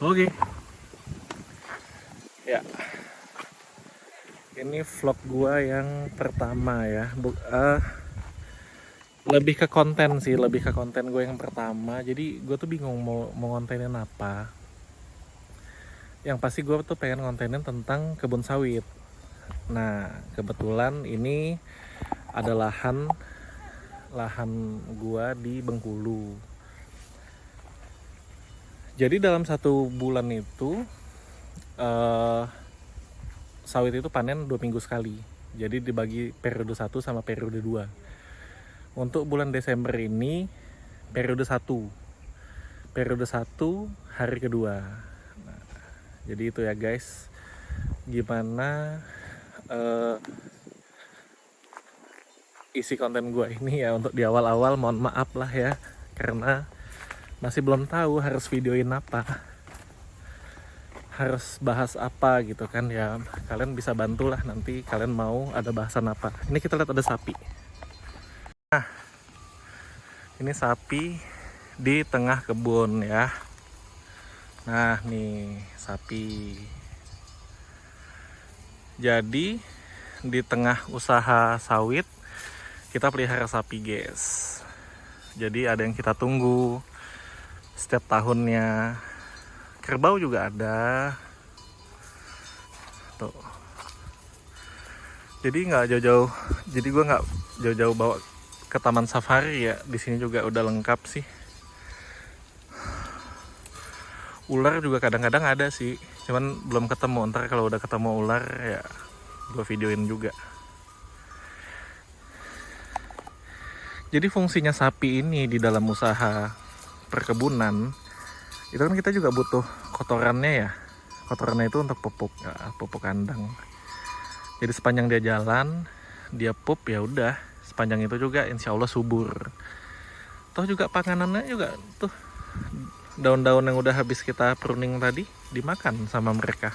Oke, ya. Ini vlog gua yang pertama ya. Lebih ke konten sih, lebih ke konten gue yang pertama. Jadi gue tuh bingung mau ngontenin apa. Yang pasti gue tuh pengen ngontenin tentang kebun sawit. Nah, kebetulan ini ada lahan gua di Bengkulu. Jadi dalam 1 bulan itu eh, sawit itu panen 2 minggu sekali. Jadi dibagi periode 1 sama periode 2. Untuk bulan Desember ini periode 1. Periode 1 hari kedua. Nah, jadi itu ya guys. Gimana isi konten gue ini ya untuk di awal-awal, mohon maaf lah ya. Karena masih belum tahu harus videoin apa. Harus bahas apa gitu kan ya. Kalian bisa bantulah nanti kalian mau ada bahasan apa. Ini kita lihat ada sapi. Ini sapi di tengah kebun ya. Nah nih sapi. Jadi di tengah usaha sawit kita pelihara sapi guys. Jadi ada yang kita tunggu setiap tahunnya. Kerbau juga ada. Tuh. Jadi nggak jauh-jauh. Jadi gue nggak jauh-jauh bawa ke taman safari ya. Di sini juga udah lengkap sih. Ular juga kadang-kadang ada sih, cuman belum ketemu. Ntar kalau udah ketemu ular ya gue videoin juga. Jadi fungsinya sapi ini di dalam usaha perkebunan itu kan kita juga butuh kotorannya ya. Kotorannya itu untuk pupuk, ya, pupuk kandang. Jadi sepanjang dia jalan, dia pup ya udah, sepanjang itu juga insya Allah subur. Toh juga panganannya juga tuh, daun-daun yang udah habis kita pruning tadi dimakan sama mereka.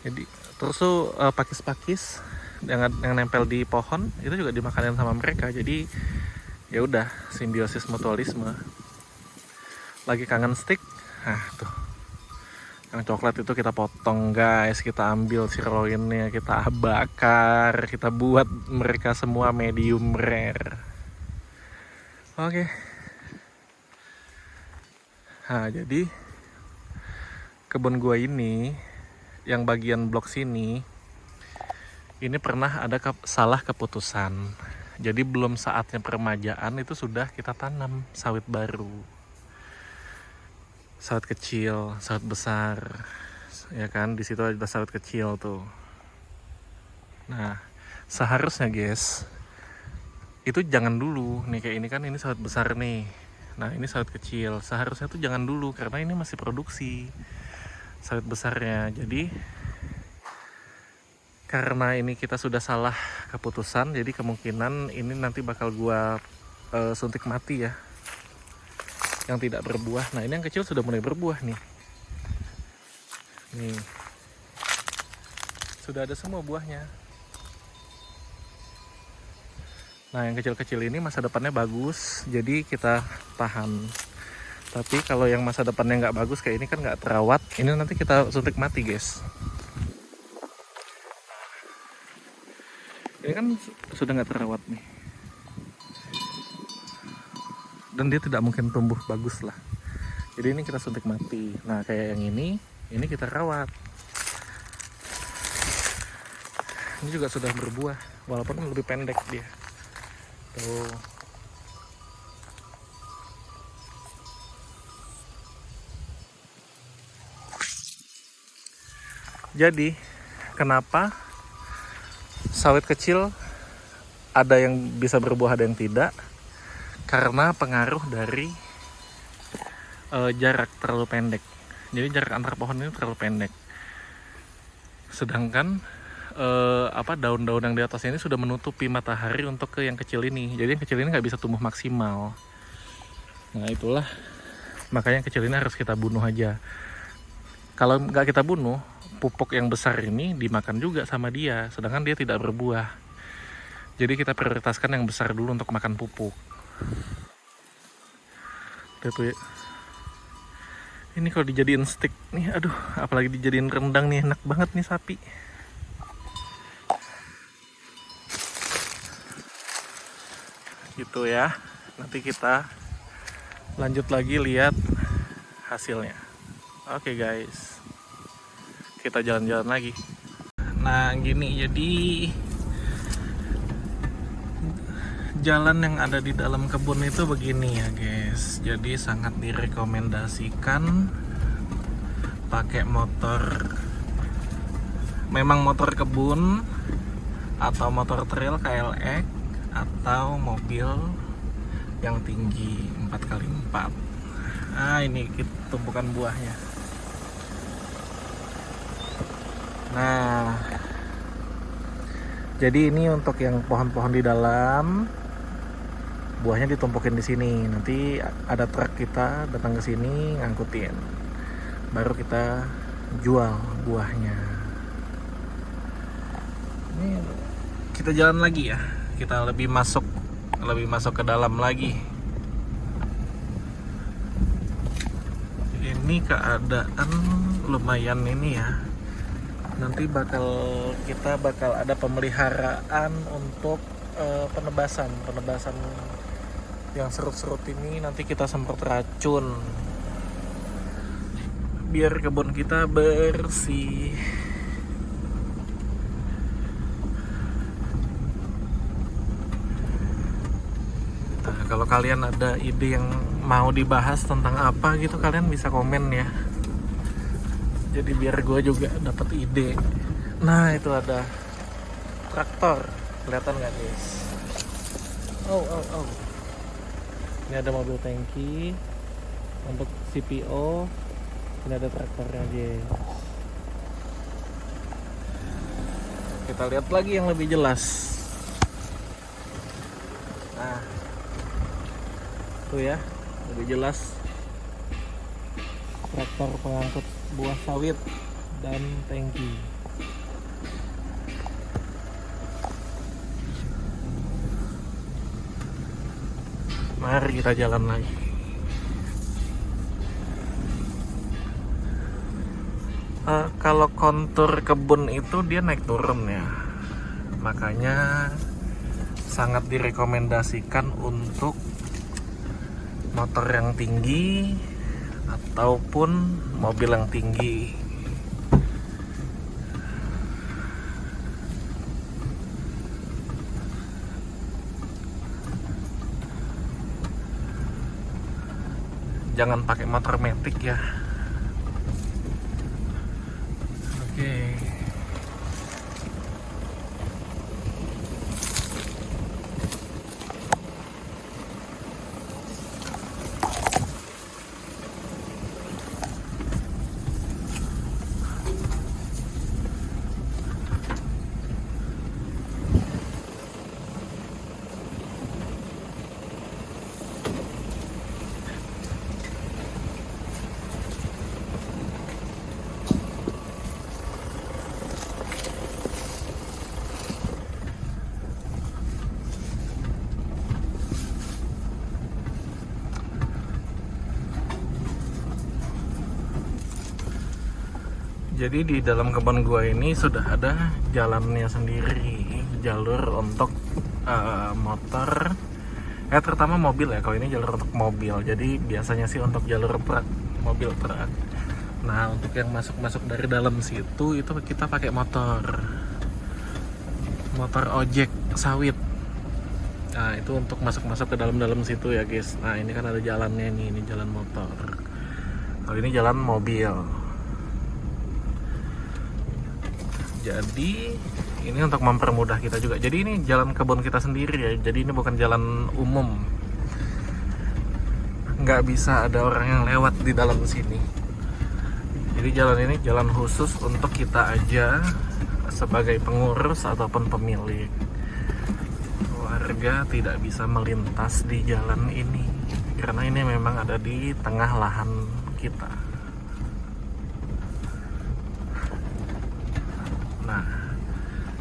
Jadi terus tuh pakis-pakis yang nempel di pohon itu juga dimakanin sama mereka. Jadi ya udah, simbiosis mutualisme. Lagi kangen stick, nah tuh yang coklat itu kita potong guys, kita ambil sirloinnya, kita bakar, kita buat mereka semua medium rare. Oke. Nah jadi kebun gua ini yang bagian blok sini ini pernah ada salah keputusan. Jadi belum saatnya peremajaan itu sudah kita tanam sawit baru. Sawit kecil, sawit besar. Ya kan, di situ ada sawit kecil tuh. Nah, seharusnya guys, itu jangan dulu. Nih kayak ini kan, ini sawit besar nih. Nah, ini sawit kecil. Seharusnya tuh jangan dulu karena ini masih produksi sawit besarnya. Jadi karena ini kita sudah salah keputusan, jadi kemungkinan ini nanti bakal gua suntik mati ya, yang tidak berbuah. Nah ini yang kecil sudah mulai berbuah nih. Nih sudah ada semua buahnya. Nah yang kecil-kecil ini masa depannya bagus, jadi kita tahan. Tapi kalau yang masa depannya nggak bagus kayak ini kan nggak terawat, ini nanti kita suntik mati guys. Ini kan sudah nggak terawat nih, dan dia tidak mungkin tumbuh bagus lah. Jadi ini kita suntik mati. Nah kayak yang ini kita rawat. Ini juga sudah berbuah, walaupun lebih pendek dia. Tuh. Jadi kenapa sawit kecil ada yang bisa berbuah ada yang tidak? Karena pengaruh dari jarak terlalu pendek. Jadi jarak antar pohon ini terlalu pendek. Sedangkan daun-daun yang di atasnya ini sudah menutupi matahari untuk ke yang kecil ini. Jadi yang kecil ini nggak bisa tumbuh maksimal. Nah itulah makanya yang kecil ini harus kita bunuh aja. Kalau nggak kita bunuh, pupuk yang besar ini dimakan juga sama dia, sedangkan dia tidak berbuah. Jadi kita prioritaskan yang besar dulu untuk makan pupuk. Itu Ini kalau dijadiin steak nih, aduh, apalagi dijadiin rendang nih, enak banget nih sapi. Gitu ya. Nanti kita lanjut lagi lihat hasilnya. Oke guys, kita jalan-jalan lagi. Nah gini, jadi jalan yang ada di dalam kebun itu begini ya guys. Jadi sangat direkomendasikan pakai motor, memang motor kebun atau motor trail KLX atau mobil yang tinggi 4x4. Nah ini tumpukan buahnya. Nah jadi ini untuk yang pohon-pohon di dalam, buahnya ditumpukin di sini. Nanti ada truk kita datang ke sini ngangkutin, baru kita jual buahnya. Ini kita jalan lagi ya, kita lebih masuk ke dalam lagi. Ini keadaan lumayan ini ya. Nanti kita bakal ada pemeliharaan untuk penebasan yang serut-serut ini. Nanti kita semprot racun biar kebun kita bersih. Nah, kalau kalian ada ide yang mau dibahas tentang apa gitu, kalian bisa komen ya. Jadi biar gue juga dapat ide. Nah itu ada traktor, kelihatan nggak guys? Oh. Ini ada mobil tangki untuk CPO. Ini ada traktornya guys. Kita lihat lagi yang lebih jelas. Nah, tuh ya, lebih jelas. Traktor pengangkut buah sawit dan tangki. Mari kita jalan lagi. Kalau kontur kebun itu dia naik turun ya, makanya sangat direkomendasikan untuk motor yang tinggi ataupun mobil yang tinggi. Jangan pakai motor matic ya. Oke. Jadi di dalam kebun gua ini sudah ada jalannya sendiri, jalur untuk motor, terutama mobil ya. Kalau ini jalur untuk mobil, jadi biasanya sih untuk jalur truk, mobil truk. Nah untuk yang masuk dari dalam situ itu kita pakai motor ojek sawit. Nah itu untuk masuk ke dalam situ ya guys. Nah ini kan ada jalannya nih, ini jalan motor. Kalau ini jalan mobil. Jadi ini untuk mempermudah kita juga. Jadi ini jalan kebun kita sendiri ya. Jadi ini bukan jalan umum. Nggak bisa ada orang yang lewat di dalam sini. Jadi jalan ini jalan khusus untuk kita aja sebagai pengurus ataupun pemilik. Warga tidak bisa melintas di jalan ini karena ini memang ada di tengah lahan kita. Nah,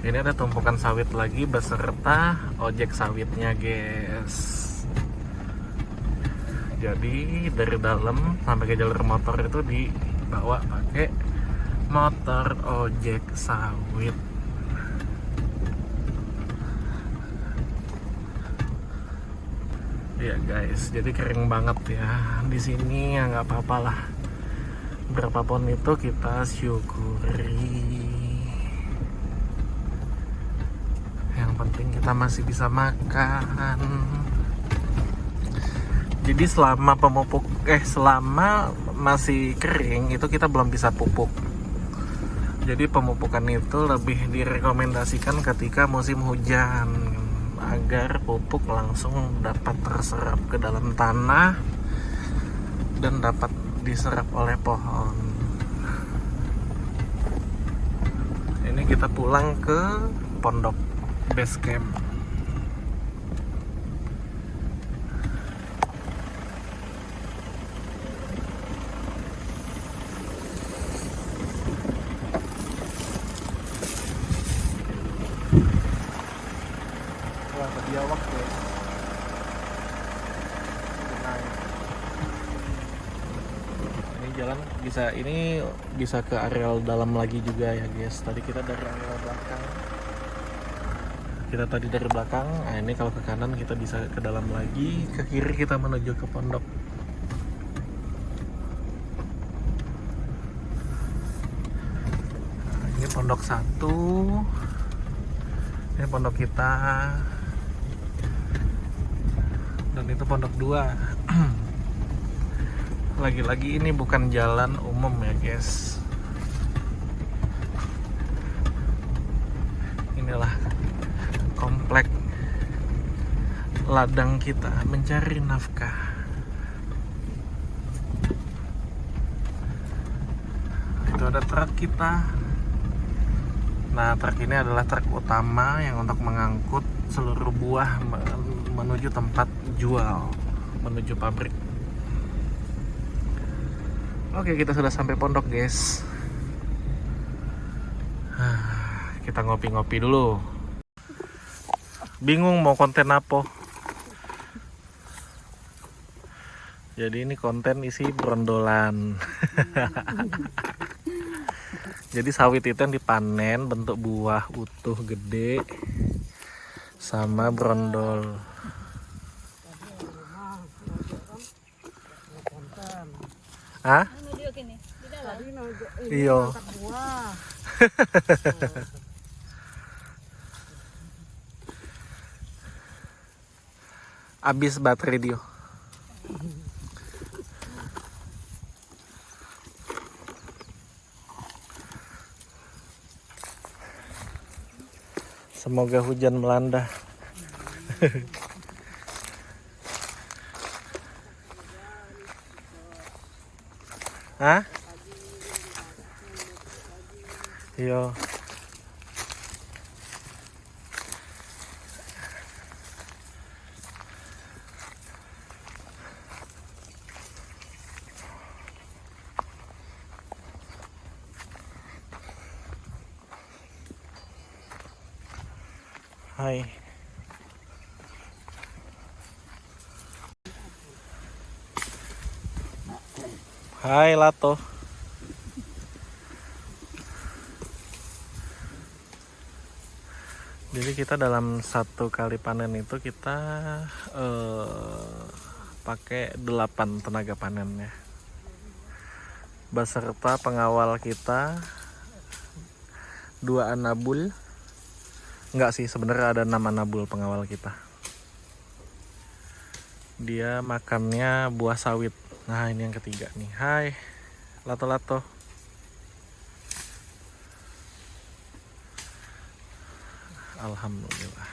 ini ada tumpukan sawit lagi beserta ojek sawitnya, guys. Jadi dari dalam sampai ke jalur motor itu dibawa pakai motor ojek sawit. Ya guys, jadi kering banget ya di sini, ya nggak apa-apa lah. Berapapun itu kita syukuri. Yang penting kita masih bisa makan. Jadi selama selama masih kering itu kita belum bisa pupuk. Jadi pemupukan itu lebih direkomendasikan ketika musim hujan, agar pupuk langsung dapat terserap ke dalam tanah dan dapat diserap oleh pohon. Ini kita pulang ke pondok base camp. Wah, berbiawak ya. Ini jalan bisa ke areal dalam lagi juga ya guys. Tadi kita dari areal belakang. Nah ini kalau ke kanan kita bisa ke dalam lagi, ke kiri kita menuju ke pondok. Nah, ini pondok 1. Ini pondok kita. Dan itu pondok 2. Lagi-lagi ini bukan jalan umum ya guys. Inilah komplek ladang kita mencari nafkah. Itu ada truk kita. Nah, truk ini adalah truk utama yang untuk mengangkut seluruh buah menuju tempat jual, menuju pabrik. Oke, kita sudah sampai pondok guys. Kita ngopi-ngopi dulu. Bingung mau konten apa. Jadi ini konten isi brondolan. Jadi sawit itu yang dipanen bentuk buah utuh gede sama brondol. Hah? Iya. Abis baterai dia. Semoga hujan melanda. Hah? Iya. Hai. Hai Lato. Jadi kita dalam satu kali panen itu kita pakai 8 tenaga panen ya. Beserta pengawal kita 2 anabul. Enggak sih, sebenarnya ada 6 anabul pengawal kita. Dia makannya buah sawit. Nah, ini yang ketiga nih. Hai, Lato-Lato. Alhamdulillah.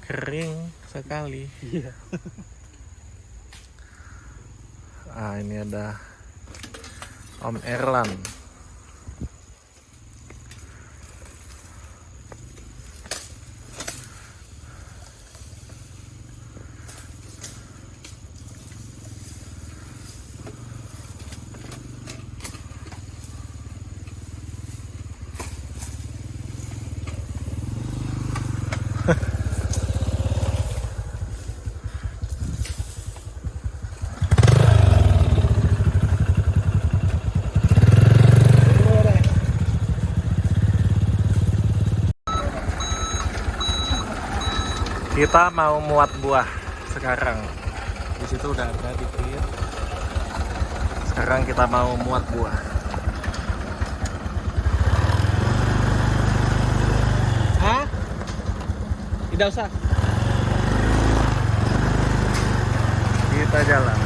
Kering sekali. Iya. Ah, ini ada Om Erlan. Kita mau muat buah sekarang. Di situ udah ada dikit. Sekarang kita mau muat buah. Hah? Tidak usah. Kita jalan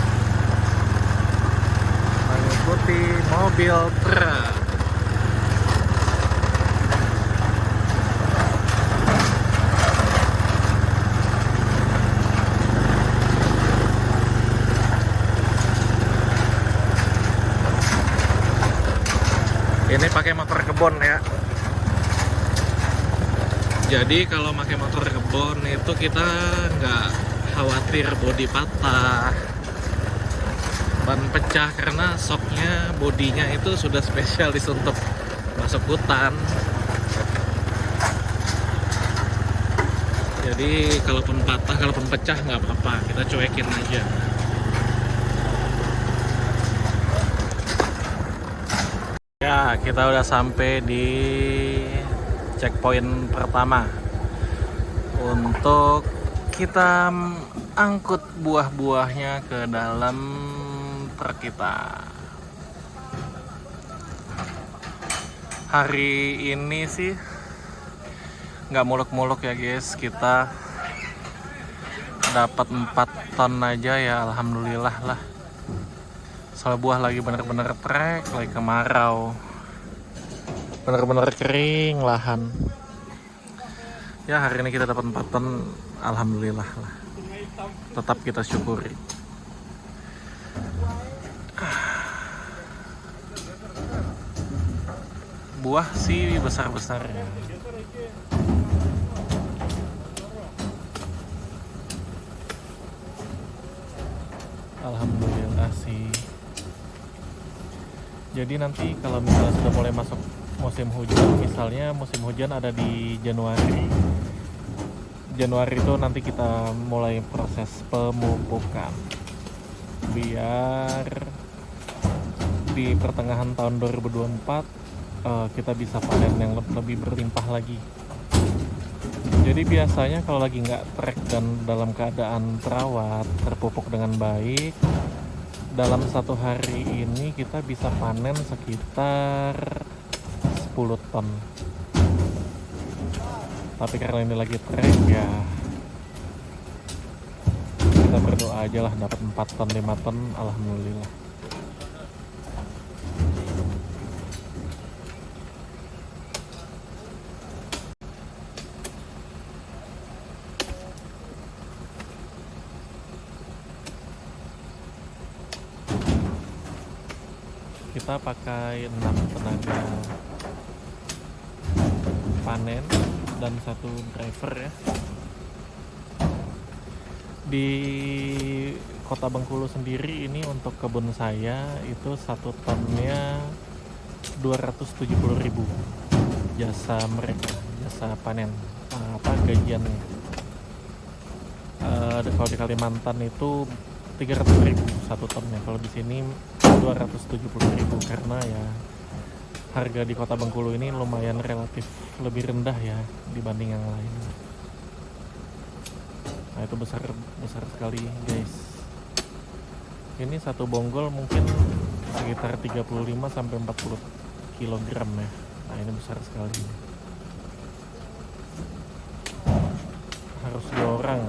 mengikuti mobil truk. Ini pakai motor kebon ya. Jadi kalau pakai motor kebon itu kita nggak khawatir bodi patah, ban pecah, karena shocknya bodinya itu sudah spesialis untuk masuk hutan. Jadi kalaupun patah, kalaupun pecah nggak apa-apa, kita cuekin aja. Ya, kita udah sampai di checkpoint pertama untuk kita angkut buah-buahnya ke dalam truk kita. Hari ini sih nggak muluk-muluk ya guys, kita dapat 4 ton aja ya, alhamdulillah lah. Soal buah lagi bener-bener trek, lagi kemarau, bener-bener kering lahan. Ya hari ini kita dapat 4 ton, alhamdulillah lah. Tetap kita syukuri. Buah sih besar-besar ya. Alhamdulillah sih. Jadi nanti kalau misalnya sudah mulai masuk musim hujan, misalnya musim hujan ada di Januari. Januari itu nanti kita mulai proses pemupukan. Biar di pertengahan tahun 2024 kita bisa panen yang lebih berlimpah lagi. Jadi biasanya kalau lagi nggak trek dan dalam keadaan terawat, terpupuk dengan baik, dalam 1 hari ini kita bisa panen sekitar 10 ton. Tapi karena ini lagi trek ya, kita berdoa aja lah dapat 4 ton, 5 ton, alhamdulillah. Kita pakai 6 tenaga panen dan 1 driver ya. Di Kota Bengkulu sendiri ini untuk kebun saya itu 1 tonnya 270.000 jasa mereka, jasa panen, gajiannya. Kalau di Kalimantan itu 300.000 1 tonnya. Kalau di sini 270.000 karena ya harga di Kota Bengkulu ini lumayan relatif lebih rendah ya dibanding yang lain. Nah itu besar sekali guys. Ini 1 bonggol mungkin sekitar 35 sampai 40 kilogram ya. Nah ini besar sekali. Harus 2 orang.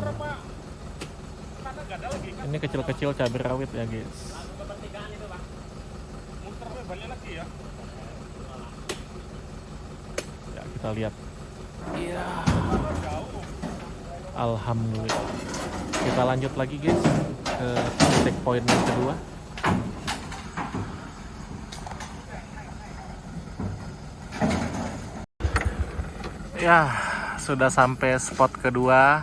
Ini kecil-kecil cabai rawit ya guys. Ya kita lihat. Iya. Alhamdulillah. Kita lanjut lagi guys ke checkpoint yang kedua. Ya, sudah sampai spot kedua.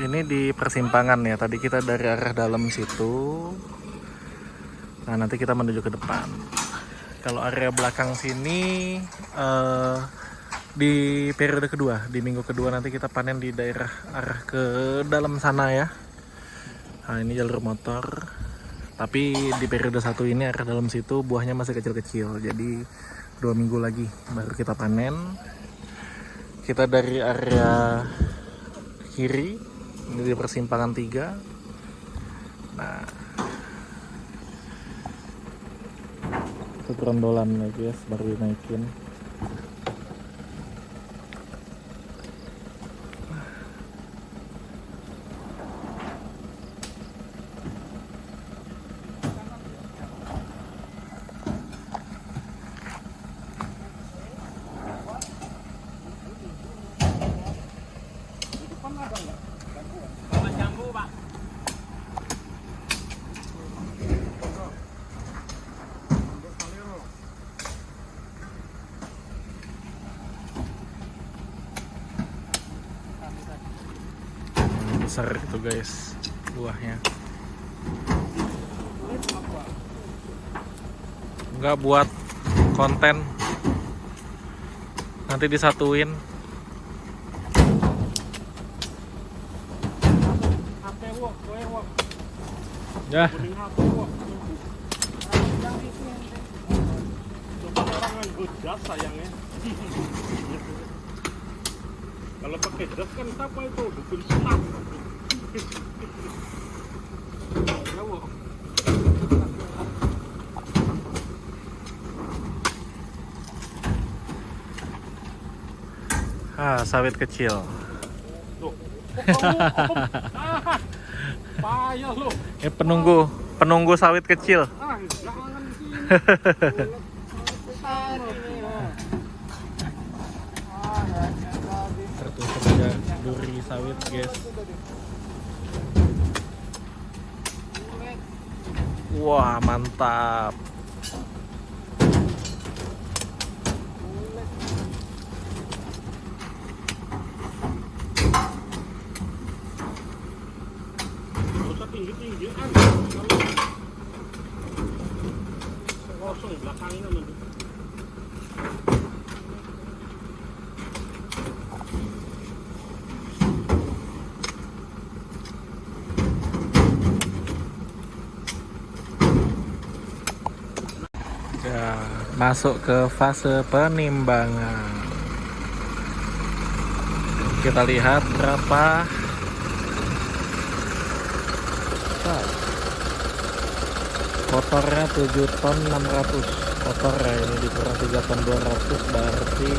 Ini di persimpangan ya. Tadi kita dari arah dalam situ. Nah, nanti kita menuju ke depan. Kalau area belakang sini di periode kedua, di minggu kedua nanti kita panen di daerah arah ke dalam sana ya. Nah, ini jalur motor. Tapi di periode 1 ini area dalam situ buahnya masih kecil-kecil. Jadi 2 minggu lagi baru kita panen. Kita dari area kiri, ini di persimpangan 3. Nah, itu gerondolan ya guys, baru dinaikin. Besar gitu guys buahnya. Enggak buat konten, nanti disatuin. Ya. Kalau pakai jas kan apa itu? Dukun senang. Sawit kecil. Loh. Payah lo. Penunggu sawit kecil. Jangan di sini. Tertusuk ada duri sawit guys. Wah mantap. Tinggi-tinggian kosong belakangnya nanti. Ya, masuk ke fase penimbangan. Kita lihat berapa. Kotornya 7 ton 600. Kotor ya, ini dikurang 3 ton 200 berarti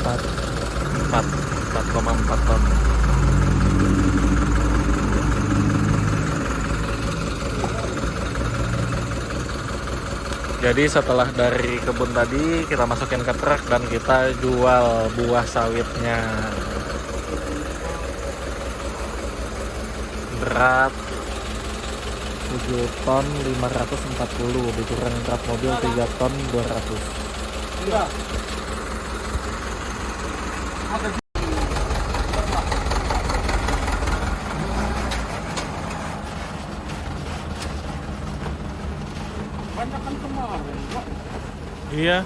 4,4 ton. Jadi setelah dari kebun tadi kita masukin ke truk dan kita jual buah sawitnya. Berat 7 ton 540, dikurang truk mobil 3 ton 200. Iya. Banyak kan kemarin, Pak. Iya.